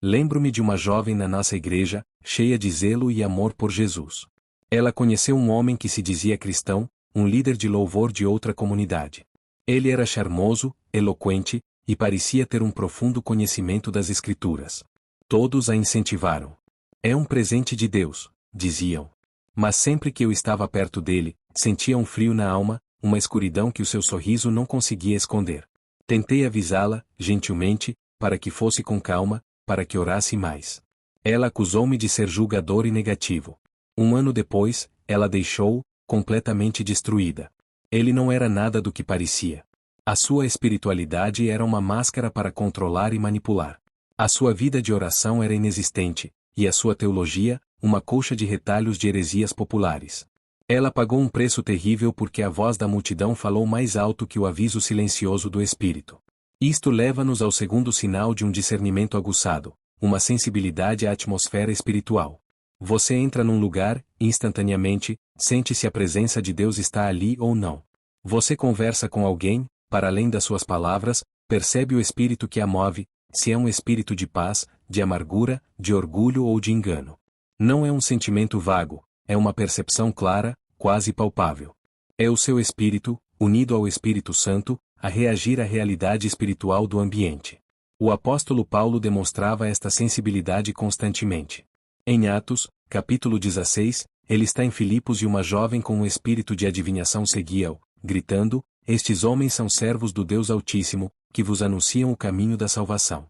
Lembro-me de uma jovem na nossa igreja, cheia de zelo e amor por Jesus. Ela conheceu um homem que se dizia cristão, um líder de louvor de outra comunidade. Ele era charmoso, eloquente, e parecia ter um profundo conhecimento das Escrituras. Todos a incentivaram. É um presente de Deus, diziam. Mas sempre que eu estava perto dele, sentia um frio na alma, uma escuridão que o seu sorriso não conseguia esconder. Tentei avisá-la, gentilmente, para que fosse com calma, para que orasse mais. Ela acusou-me de ser julgador e negativo. Um ano depois, ela deixou-o, completamente destruída. Ele não era nada do que parecia. A sua espiritualidade era uma máscara para controlar e manipular. A sua vida de oração era inexistente, e a sua teologia, uma colcha de retalhos de heresias populares. Ela pagou um preço terrível porque a voz da multidão falou mais alto que o aviso silencioso do Espírito. Isto leva-nos ao segundo sinal de um discernimento aguçado, uma sensibilidade à atmosfera espiritual. Você entra num lugar, instantaneamente, sente se a presença de Deus está ali ou não. Você conversa com alguém, para além das suas palavras, percebe o espírito que a move, se é um espírito de paz, de amargura, de orgulho ou de engano. Não é um sentimento vago, é uma percepção clara, quase palpável. É o seu espírito, unido ao Espírito Santo, a reagir à realidade espiritual do ambiente. O apóstolo Paulo demonstrava esta sensibilidade constantemente. Em Atos, capítulo 16, ele está em Filipos e uma jovem com um espírito de adivinhação seguia-o, gritando: "Estes homens são servos do Deus Altíssimo, que vos anunciam o caminho da salvação."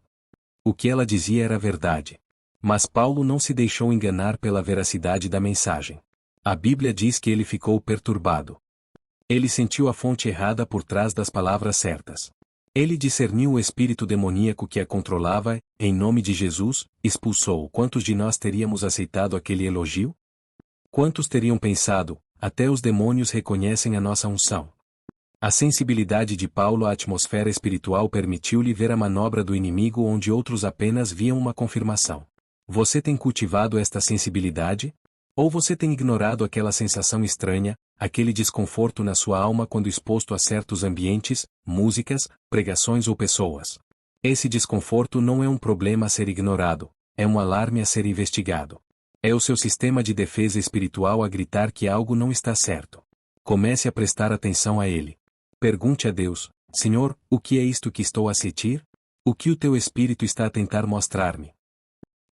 O que ela dizia era verdade. Mas Paulo não se deixou enganar pela veracidade da mensagem. A Bíblia diz que ele ficou perturbado. Ele sentiu a fonte errada por trás das palavras certas. Ele discerniu o espírito demoníaco que a controlava e, em nome de Jesus, expulsou. Quantos de nós teríamos aceitado aquele elogio? Quantos teriam pensado: até os demônios reconhecem a nossa unção? A sensibilidade de Paulo à atmosfera espiritual permitiu-lhe ver a manobra do inimigo onde outros apenas viam uma confirmação. Você tem cultivado esta sensibilidade? Ou você tem ignorado aquela sensação estranha, aquele desconforto na sua alma quando exposto a certos ambientes, músicas, pregações ou pessoas? Esse desconforto não é um problema a ser ignorado, é um alarme a ser investigado. É o seu sistema de defesa espiritual a gritar que algo não está certo. Comece a prestar atenção a ele. Pergunte a Deus: Senhor, o que é isto que estou a sentir? O que o teu espírito está a tentar mostrar-me?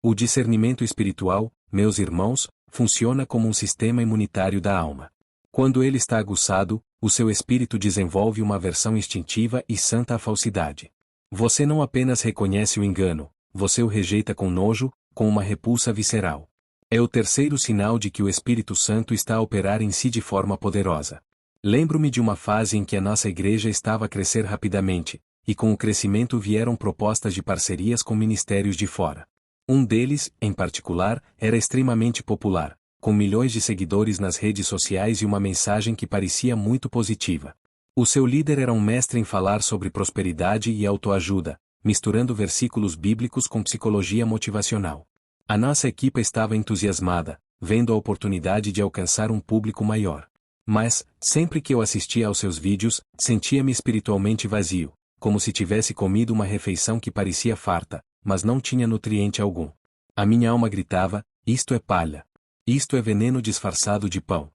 O discernimento espiritual, meus irmãos, funciona como um sistema imunitário da alma. Quando ele está aguçado, o seu espírito desenvolve uma aversão instintiva e santa à falsidade. Você não apenas reconhece o engano, você o rejeita com nojo, com uma repulsa visceral. É o terceiro sinal de que o Espírito Santo está a operar em si de forma poderosa. Lembro-me de uma fase em que a nossa igreja estava a crescer rapidamente, e com o crescimento vieram propostas de parcerias com ministérios de fora. Um deles, em particular, era extremamente popular, com milhões de seguidores nas redes sociais e uma mensagem que parecia muito positiva. O seu líder era um mestre em falar sobre prosperidade e autoajuda, misturando versículos bíblicos com psicologia motivacional. A nossa equipe estava entusiasmada, vendo a oportunidade de alcançar um público maior. Mas, sempre que eu assistia aos seus vídeos, sentia-me espiritualmente vazio, como se tivesse comido uma refeição que parecia farta, mas não tinha nutriente algum. A minha alma gritava: isto é palha. Isto é veneno disfarçado de pão.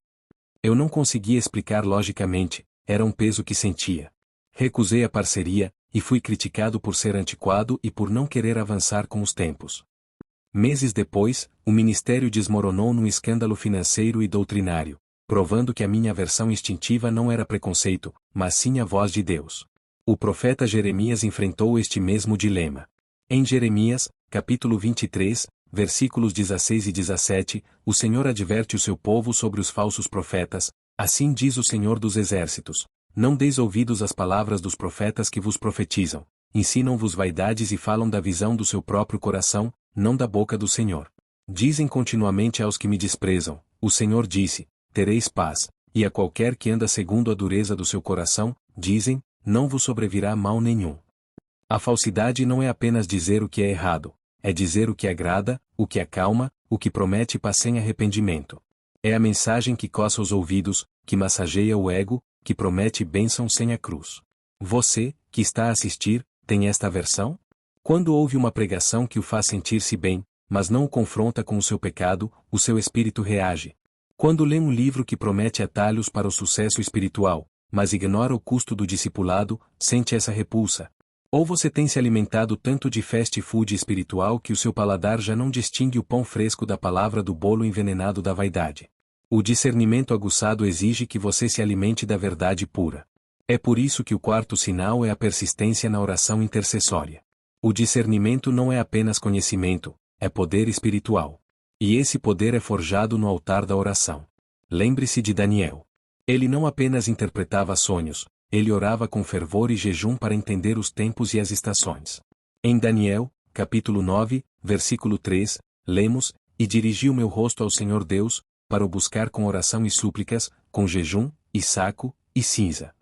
Eu não conseguia explicar logicamente, era um peso que sentia. Recusei a parceria, e fui criticado por ser antiquado e por não querer avançar com os tempos. Meses depois, o ministério desmoronou num escândalo financeiro e doutrinário, provando que a minha aversão instintiva não era preconceito, mas sim a voz de Deus. O profeta Jeremias enfrentou este mesmo dilema. Em Jeremias, capítulo 23, versículos 16 e 17, o Senhor adverte o seu povo sobre os falsos profetas: assim diz o Senhor dos Exércitos: não deis ouvidos às palavras dos profetas que vos profetizam, ensinam-vos vaidades e falam da visão do seu próprio coração, não da boca do Senhor. Dizem continuamente aos que me desprezam: o Senhor disse, tereis paz, e a qualquer que anda segundo a dureza do seu coração, dizem, não vos sobrevirá mal nenhum. A falsidade não é apenas dizer o que é errado, é dizer o que agrada, o que acalma, o que promete paz sem arrependimento. É a mensagem que coça os ouvidos, que massageia o ego, que promete bênção sem a cruz. Você, que está a assistir, tem esta versão? Quando ouve uma pregação que o faz sentir-se bem, mas não o confronta com o seu pecado, o seu espírito reage. Quando lê um livro que promete atalhos para o sucesso espiritual, mas ignora o custo do discipulado, sente essa repulsa. Ou você tem se alimentado tanto de fast food espiritual que o seu paladar já não distingue o pão fresco da palavra do bolo envenenado da vaidade. O discernimento aguçado exige que você se alimente da verdade pura. É por isso que o quarto sinal é a persistência na oração intercessória. O discernimento não é apenas conhecimento, é poder espiritual. E esse poder é forjado no altar da oração. Lembre-se de Daniel. Ele não apenas interpretava sonhos, ele orava com fervor e jejum para entender os tempos e as estações. Em Daniel, capítulo 9, versículo 3, lemos, e dirigi o meu rosto ao Senhor Deus, para o buscar com oração e súplicas, com jejum, e saco, e cinza.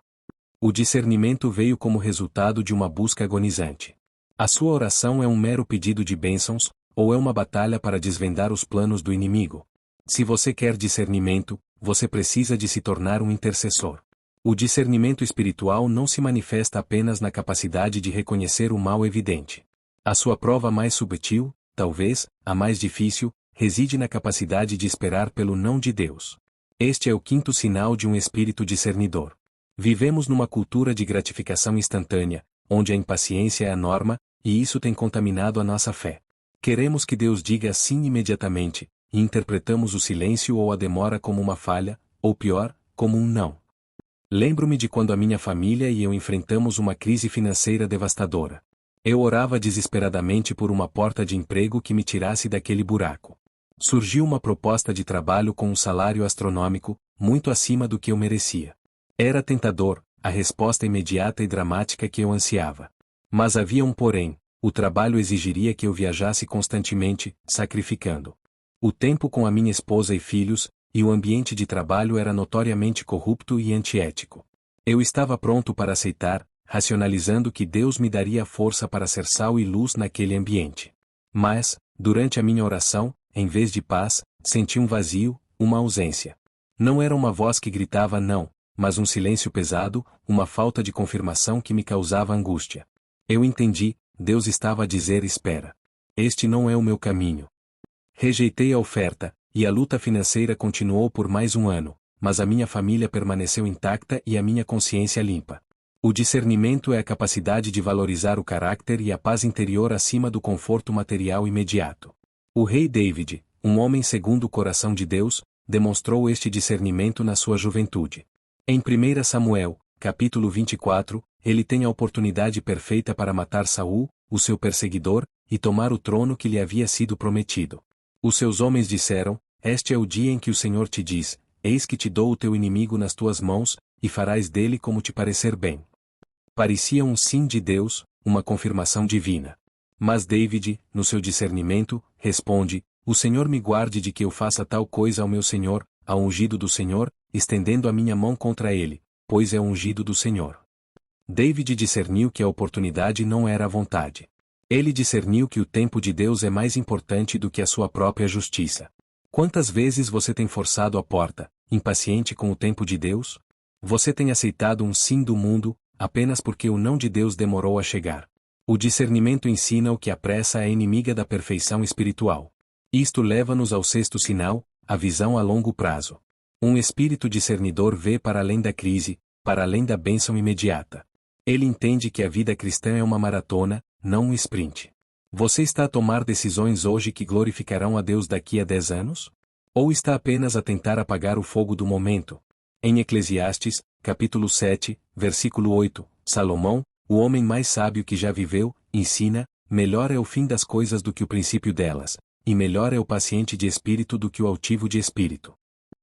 O discernimento veio como resultado de uma busca agonizante. A sua oração é um mero pedido de bênçãos, ou é uma batalha para desvendar os planos do inimigo? Se você quer discernimento, você precisa de se tornar um intercessor. O discernimento espiritual não se manifesta apenas na capacidade de reconhecer o mal evidente. A sua prova mais subtil, talvez, a mais difícil, reside na capacidade de esperar pelo não de Deus. Este é o quinto sinal de um espírito discernidor. Vivemos numa cultura de gratificação instantânea, onde a impaciência é a norma, e isso tem contaminado a nossa fé. Queremos que Deus diga sim imediatamente, e interpretamos o silêncio ou a demora como uma falha, ou pior, como um não. Lembro-me de quando a minha família e eu enfrentamos uma crise financeira devastadora. Eu orava desesperadamente por uma porta de emprego que me tirasse daquele buraco. Surgiu uma proposta de trabalho com um salário astronômico, muito acima do que eu merecia. Era tentador, a resposta imediata e dramática que eu ansiava. Mas havia um porém, o trabalho exigiria que eu viajasse constantemente, sacrificando o tempo com a minha esposa e filhos, e o ambiente de trabalho era notoriamente corrupto e antiético. Eu estava pronto para aceitar, racionalizando que Deus me daria força para ser sal e luz naquele ambiente. Mas, durante a minha oração, em vez de paz, senti um vazio, uma ausência. Não era uma voz que gritava não, mas um silêncio pesado, uma falta de confirmação que me causava angústia. Eu entendi, Deus estava a dizer espera. Este não é o meu caminho. Rejeitei a oferta, e a luta financeira continuou por mais um ano, mas a minha família permaneceu intacta e a minha consciência limpa. O discernimento é a capacidade de valorizar o caráter e a paz interior acima do conforto material imediato. O rei David, um homem segundo o coração de Deus, demonstrou este discernimento na sua juventude. Em 1 Samuel, capítulo 24, ele tem a oportunidade perfeita para matar Saul, o seu perseguidor, e tomar o trono que lhe havia sido prometido. Os seus homens disseram, este é o dia em que o Senhor te diz, eis que te dou o teu inimigo nas tuas mãos, e farás dele como te parecer bem. Parecia um sim de Deus, uma confirmação divina. Mas David, no seu discernimento, responde, o Senhor me guarde de que eu faça tal coisa ao meu Senhor, ao ungido do Senhor, estendendo a minha mão contra ele, pois é o ungido do Senhor. David discerniu que a oportunidade não era a vontade. Ele discerniu que o tempo de Deus é mais importante do que a sua própria justiça. Quantas vezes você tem forçado a porta, impaciente com o tempo de Deus? Você tem aceitado um sim do mundo, apenas porque o não de Deus demorou a chegar. O discernimento ensina o que a pressa é inimiga da perfeição espiritual. Isto leva-nos ao sexto sinal, a visão a longo prazo. Um espírito discernidor vê para além da crise, para além da bênção imediata. Ele entende que a vida cristã é uma maratona, não um sprint. Você está a tomar decisões hoje que glorificarão a Deus daqui a 10 anos? Ou está apenas a tentar apagar o fogo do momento? Em Eclesiastes, capítulo 7, versículo 8, Salomão, o homem mais sábio que já viveu, ensina, melhor é o fim das coisas do que o princípio delas, e melhor é o paciente de espírito do que o altivo de espírito.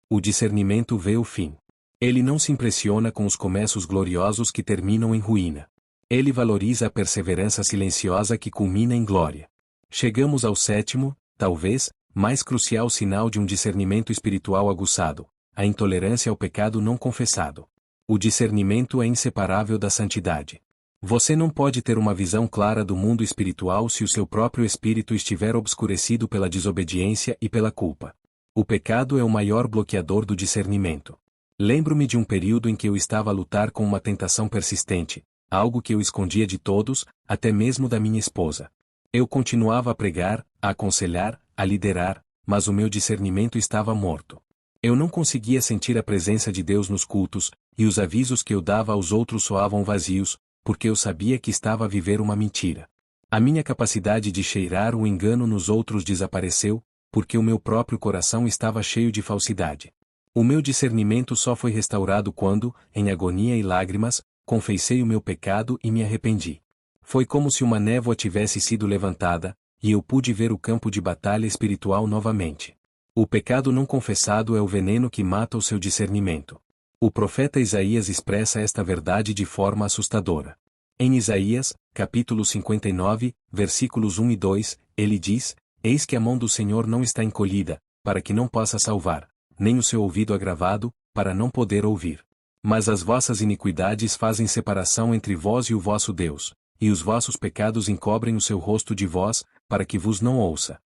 O discernimento vê o fim. Ele não se impressiona com os começos gloriosos que terminam em ruína. Ele valoriza a perseverança silenciosa que culmina em glória. Chegamos ao sétimo, talvez, mais crucial sinal de um discernimento espiritual aguçado, a intolerância ao pecado não confessado. O discernimento é inseparável da santidade. Você não pode ter uma visão clara do mundo espiritual se o seu próprio espírito estiver obscurecido pela desobediência e pela culpa. O pecado é o maior bloqueador do discernimento. Lembro-me de um período em que eu estava a lutar com uma tentação persistente, algo que eu escondia de todos, até mesmo da minha esposa. Eu continuava a pregar, a aconselhar, a liderar, mas o meu discernimento estava morto. Eu não conseguia sentir a presença de Deus nos cultos, e os avisos que eu dava aos outros soavam vazios, porque eu sabia que estava a viver uma mentira. A minha capacidade de cheirar o engano nos outros desapareceu, porque o meu próprio coração estava cheio de falsidade. O meu discernimento só foi restaurado quando, em agonia e lágrimas, confessei o meu pecado e me arrependi. Foi como se uma névoa tivesse sido levantada, e eu pude ver o campo de batalha espiritual novamente. O pecado não confessado é o veneno que mata o seu discernimento. O profeta Isaías expressa esta verdade de forma assustadora. Em Isaías, capítulo 59, versículos 1 e 2, ele diz: Eis que a mão do Senhor não está encolhida, para que não possa salvar, nem o seu ouvido agravado, para não poder ouvir. Mas as vossas iniquidades fazem separação entre vós e o vosso Deus, e os vossos pecados encobrem o seu rosto de vós, para que vos não ouça.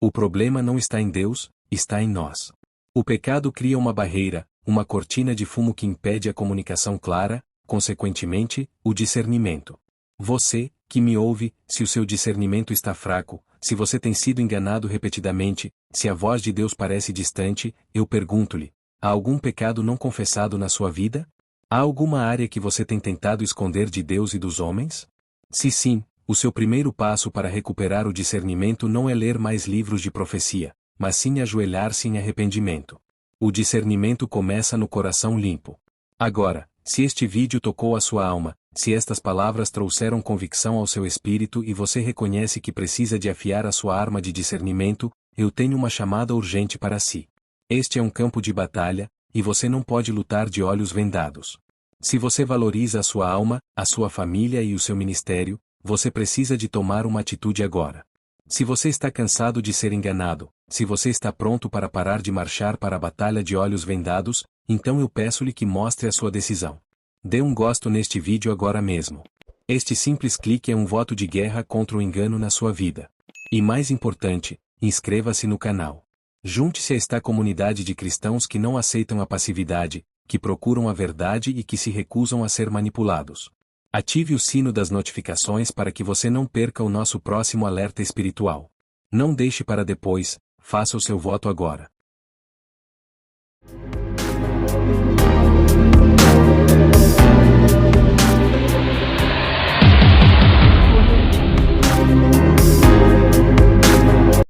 O problema não está em Deus, está em nós. O pecado cria uma barreira, uma cortina de fumo que impede a comunicação clara, consequentemente, o discernimento. Você, que me ouve, se o seu discernimento está fraco, se você tem sido enganado repetidamente, se a voz de Deus parece distante, eu pergunto-lhe: há algum pecado não confessado na sua vida? Há alguma área que você tem tentado esconder de Deus e dos homens? Se sim, o seu primeiro passo para recuperar o discernimento não é ler mais livros de profecia, mas sim ajoelhar-se em arrependimento. O discernimento começa no coração limpo. Agora, se este vídeo tocou a sua alma, se estas palavras trouxeram convicção ao seu espírito e você reconhece que precisa de afiar a sua arma de discernimento, eu tenho uma chamada urgente para si. Este é um campo de batalha, e você não pode lutar de olhos vendados. Se você valoriza a sua alma, a sua família e o seu ministério, você precisa de tomar uma atitude agora. Se você está cansado de ser enganado, se você está pronto para parar de marchar para a batalha de olhos vendados, então eu peço-lhe que mostre a sua decisão. Dê um gosto neste vídeo agora mesmo. Este simples clique é um voto de guerra contra o engano na sua vida. E mais importante, inscreva-se no canal. Junte-se a esta comunidade de cristãos que não aceitam a passividade, que procuram a verdade e que se recusam a ser manipulados. Ative o sino das notificações para que você não perca o nosso próximo alerta espiritual. Não deixe para depois, faça o seu voto agora.